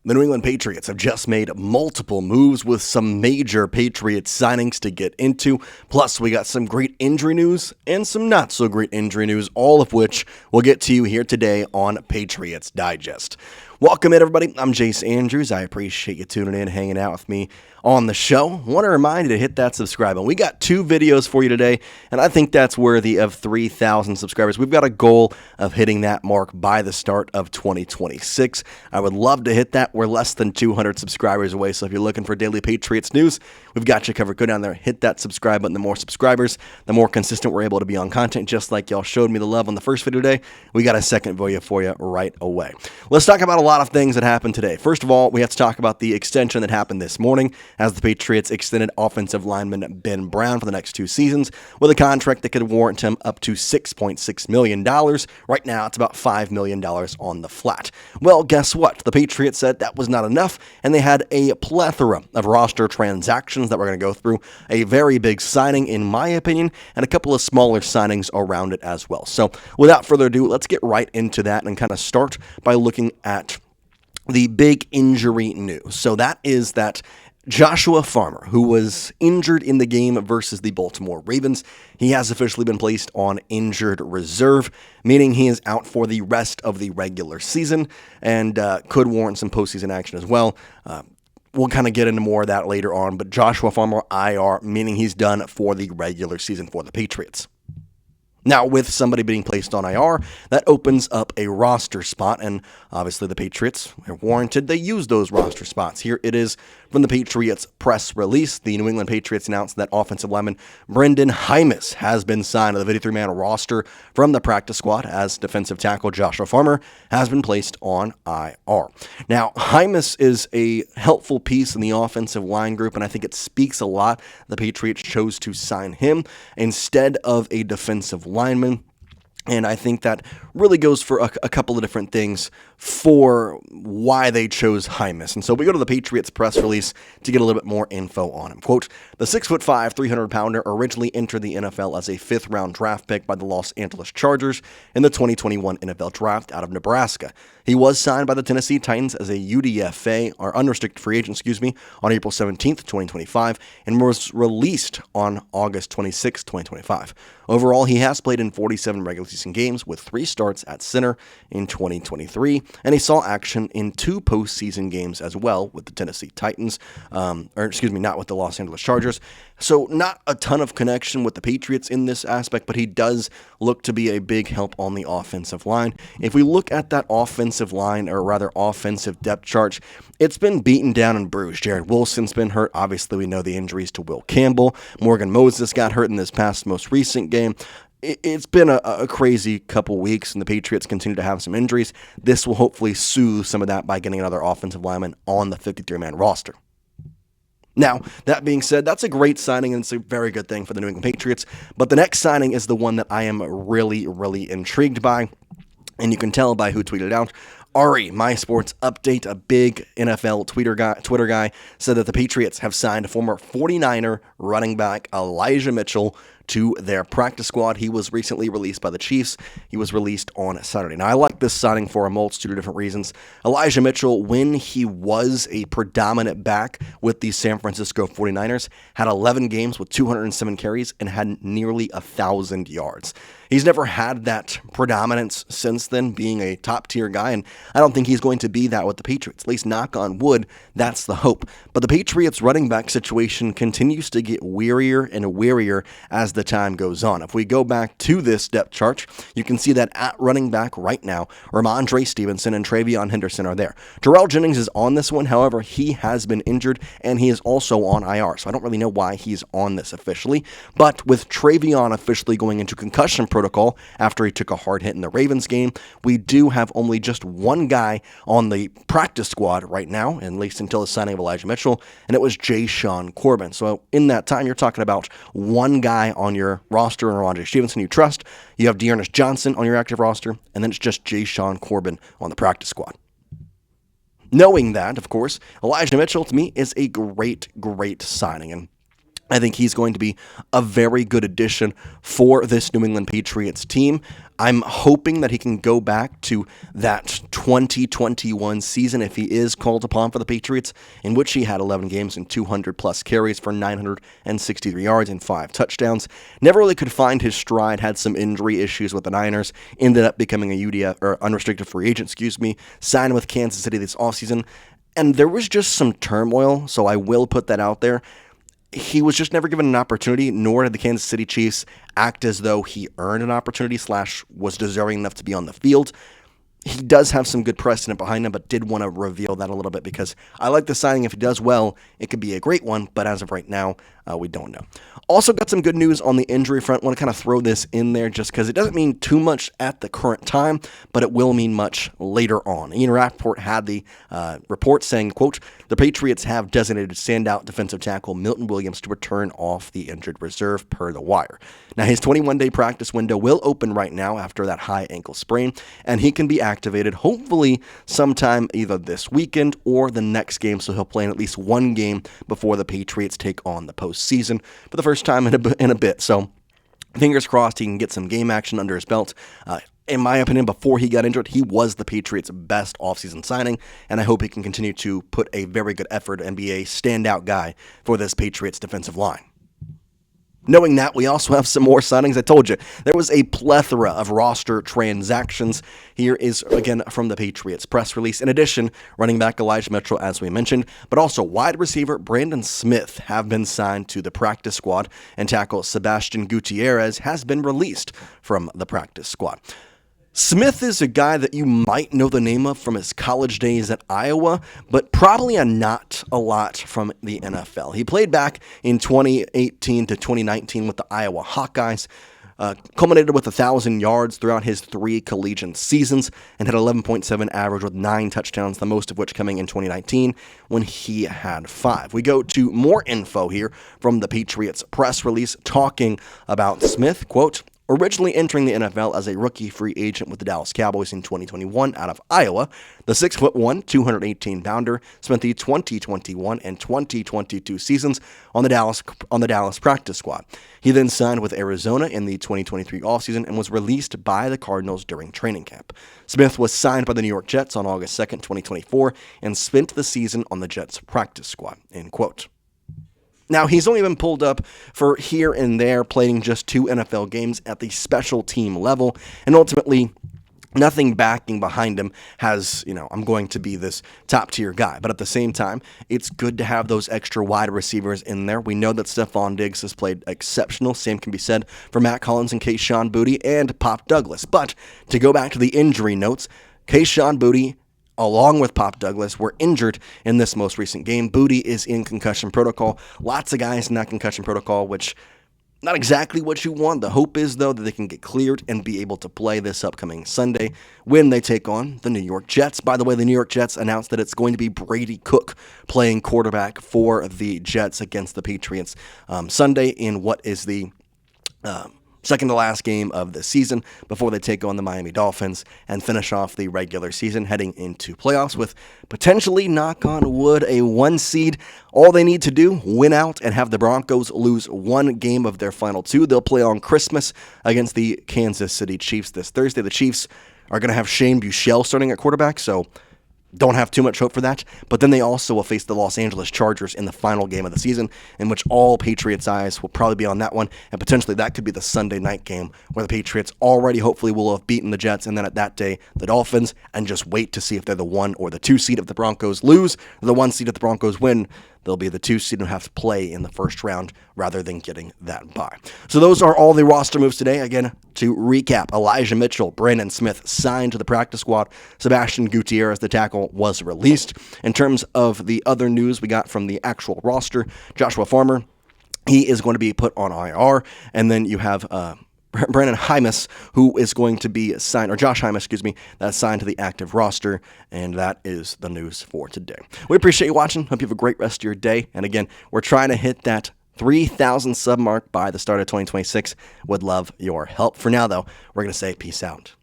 The New England Patriots have just made multiple moves with some major Patriots signings to get into. Plus, we got some great injury news and some not so great injury news, all of which we'll get to you here today on Patriots Digest. Welcome in, everybody. I'm Jace Andrews. I appreciate you tuning in, hanging out with me on the show. I want to remind you to hit that subscribe button. We got 2 videos for you today, and I think that's worthy of 3,000 subscribers. We've got a goal of hitting that mark by the start of 2026. I would love to hit that. We're less than 200 subscribers away, so if you're looking for daily Patriots news, we've got you covered. Go down there, hit that subscribe button. The more subscribers, the more consistent we're able to be on content, just like y'all showed me the love on the first video today. We got a second video for you right away. Let's talk about a lot of things that happened today. First of all, we have to talk about the extension that happened this morning as the Patriots extended offensive lineman Ben Brown for the next 2 seasons with a contract that could warrant him up to $6.6 million. Right now, it's about $5 million on the flat. Well, guess what? The Patriots said that was not enough, and they had a plethora of roster transactions that we're going to go through. A very big signing, in my opinion, and a couple of smaller signings around it as well. So, without further ado, let's get right into that and kind of start by looking at the big injury news. So that is that Joshua Farmer, who was injured in the game versus the Baltimore Ravens, he has officially been placed on injured reserve, meaning he is out for the rest of the regular season and could warrant some postseason action as well. We'll kind of get into more of that later on, but Joshua Farmer IR, meaning he's done for the regular season for the Patriots. Now, with somebody being placed on IR, that opens up a roster spot, and obviously the Patriots are warranted. They use those roster spots. Here it is from the Patriots press release. The New England Patriots announced that offensive lineman Brenden Jaimes has been signed to the 53-man roster from the practice squad as defensive tackle Joshua Farmer has been placed on IR. Now, Jaimes is a helpful piece in the offensive line group, and I think it speaks a lot the Patriots chose to sign him instead of a defensive lineman. And I think that really goes for a couple of different things for why they chose Jaimes. And so we go to the Patriots press release to get a little bit more info on him. Quote, the 6'5", 300-pounder originally entered the NFL as a 5th-round draft pick by the Los Angeles Chargers in the 2021 NFL Draft out of Nebraska. He was signed by the Tennessee Titans as a UDFA, or unrestricted free agent, on April 17th, 2025, and was released on August 26th, 2025. Overall, he has played in 47 regular season games with 3 starts at center in 2023, and he saw action in 2 postseason games as well with the Tennessee Titans, not with the Los Angeles Chargers. So not a ton of connection with the Patriots in this aspect, but he does look to be a big help on the offensive line. If we look at that offensive line, or rather offensive depth chart, it's been beaten down and bruised. Jared Wilson's been hurt. Obviously, we know the injuries to Will Campbell. Morgan Moses got hurt in this past most recent game. It's been a crazy couple weeks, and the Patriots continue to have some injuries. This will hopefully soothe some of that by getting another offensive lineman on the 53-man roster. Now, that being said, that's a great signing, and it's a very good thing for the New England Patriots. But the next signing is the one that I am really, really intrigued by, and you can tell by who tweeted it out. Ari, My Sports Update, a big NFL Twitter guy, said that the Patriots have signed former 49er running back Elijah Mitchell to their practice squad. He was recently released by the Chiefs. He was released on Saturday. Now, I like this signing for a multitude of different reasons. Elijah Mitchell, when he was a predominant back with the San Francisco 49ers, had 11 games with 207 carries and had nearly 1,000 yards. He's never had that predominance since then, being a top-tier guy, and I don't think he's going to be that with the Patriots. At least, knock on wood, that's the hope. But the Patriots running back situation continues to get wearier and wearier as the time goes on. If we go back to this depth chart, you can see that at running back right now, Rhamondre, Stevenson, and TreVeyon Henderson are there. Terrell Jennings is on this one. However, he has been injured, and he is also on IR, so I don't really know why he's on this officially. But with TreVeyon officially going into concussion protocol after he took a hard hit in the Ravens game, we do have only just one guy on the practice squad right now, at least until the signing of Elijah Mitchell, and it was Jace Corbin. So in that time, you're talking about one guy on your roster, and Rhamondre Stevenson you trust. You have Dearness Johnson on your active roster, and then it's just Jace Corbin on the practice squad. Knowing that, of course, Elijah Mitchell to me is a great, great signing, and I think he's going to be a very good addition for this New England Patriots team. I'm hoping that he can go back to that 2021 season if he is called upon for the Patriots, in which he had 11 games and 200-plus carries for 963 yards and 5 touchdowns. Never really could find his stride, had some injury issues with the Niners, ended up becoming a UDF, or unrestricted free agent, signed with Kansas City this offseason, and there was just some turmoil, so I will put that out there. He was just never given an opportunity, nor did the Kansas City Chiefs act as though he earned an opportunity / was deserving enough to be on the field. He does have some good precedent behind him, but did want to reveal that a little bit because I like the signing. If he does well, it could be a great one, but as of right now, we don't know. Also got some good news on the injury front. Want to kind of throw this in there just because it doesn't mean too much at the current time, but it will mean much later on. Ian Rappaport had the report saying, quote, "The Patriots have designated standout defensive tackle Milton Williams to return off the injured reserve per the wire." Now, his 21-day practice window will open right now after that high ankle sprain, and he can be activated hopefully sometime either this weekend or the next game, so he'll play in at least one game before the Patriots take on the postseason for the first time in a bit. So fingers crossed he can get some game action under his belt. In my opinion, before he got injured, he was the Patriots' best offseason signing, and I hope he can continue to put a very good effort and be a standout guy for this Patriots defensive line. Knowing that, we also have some more signings. I told you, there was a plethora of roster transactions. Here is, again, from the Patriots press release. In addition, running back Elijah Mitchell, as we mentioned, but also wide receiver Brandon Smith have been signed to the practice squad, and tackle Sebastian Gutierrez has been released from the practice squad. Smith is a guy that you might know the name of from his college days at Iowa, but probably not a lot from the NFL. He played back in 2018 to 2019 with the Iowa Hawkeyes, culminated with 1,000 yards throughout his 3 collegiate seasons, and had 11.7 average with 9 touchdowns, the most of which coming in 2019 when he had 5. We go to more info here from the Patriots press release talking about Smith, quote, "Originally entering the NFL as a rookie free agent with the Dallas Cowboys in 2021 out of Iowa, the 6'1", 218-pounder spent the 2021 and 2022 seasons on the Dallas practice squad. He then signed with Arizona in the 2023 offseason and was released by the Cardinals during training camp. Smith was signed by the New York Jets on August 2nd, 2024, and spent the season on the Jets practice squad," end quote. Now, he's only been pulled up for here and there, playing just 2 NFL games at the special team level, and ultimately, nothing backing behind him has, I'm going to be this top-tier guy. But at the same time, it's good to have those extra wide receivers in there. We know that Stefon Diggs has played exceptional. Same can be said for Matt Collins and Kayshon Boutte and Pop Douglas. But to go back to the injury notes, Kayshon Boutte along with Pop Douglas, were injured in this most recent game. Boutte is in concussion protocol. Lots of guys in that concussion protocol, which not exactly what you want. The hope is, though, that they can get cleared and be able to play this upcoming Sunday when they take on the New York Jets. By the way, the New York Jets announced that it's going to be Brady Cook playing quarterback for the Jets against the Patriots Sunday in what is the second to last game of the season before they take on the Miami Dolphins and finish off the regular season heading into playoffs with potentially, knock on wood, a 1 seed. All they need to do, win out and have the Broncos lose 1 game of their final 2. They'll play on Christmas against the Kansas City Chiefs this Thursday. The Chiefs are going to have Shane Buechele starting at quarterback, so don't have too much hope for that. But then they also will face the Los Angeles Chargers in the final game of the season, in which all Patriots' eyes will probably be on that one. And potentially that could be the Sunday night game where the Patriots already hopefully will have beaten the Jets. And then at that day, the Dolphins, and just wait to see if they're the 1 or the 2 seed if the Broncos lose, or the 1 seed if the Broncos win. They'll be the 2 seed and have to play in the first round rather than getting that bye. So those are all the roster moves today. Again, to recap, Elijah Mitchell, Brandon Smith signed to the practice squad. Sebastian Gutierrez, the tackle, was released. In terms of the other news we got from the actual roster, Joshua Farmer, he is going to be put on IR. And then you have Brandon Hymas, who is going to be signed, or Josh Hymas, that's signed to the active roster, and that is the news for today. We appreciate you watching. Hope you have a great rest of your day. And again, we're trying to hit that 3,000 sub mark by the start of 2026. Would love your help. For now, though, we're going to say peace out.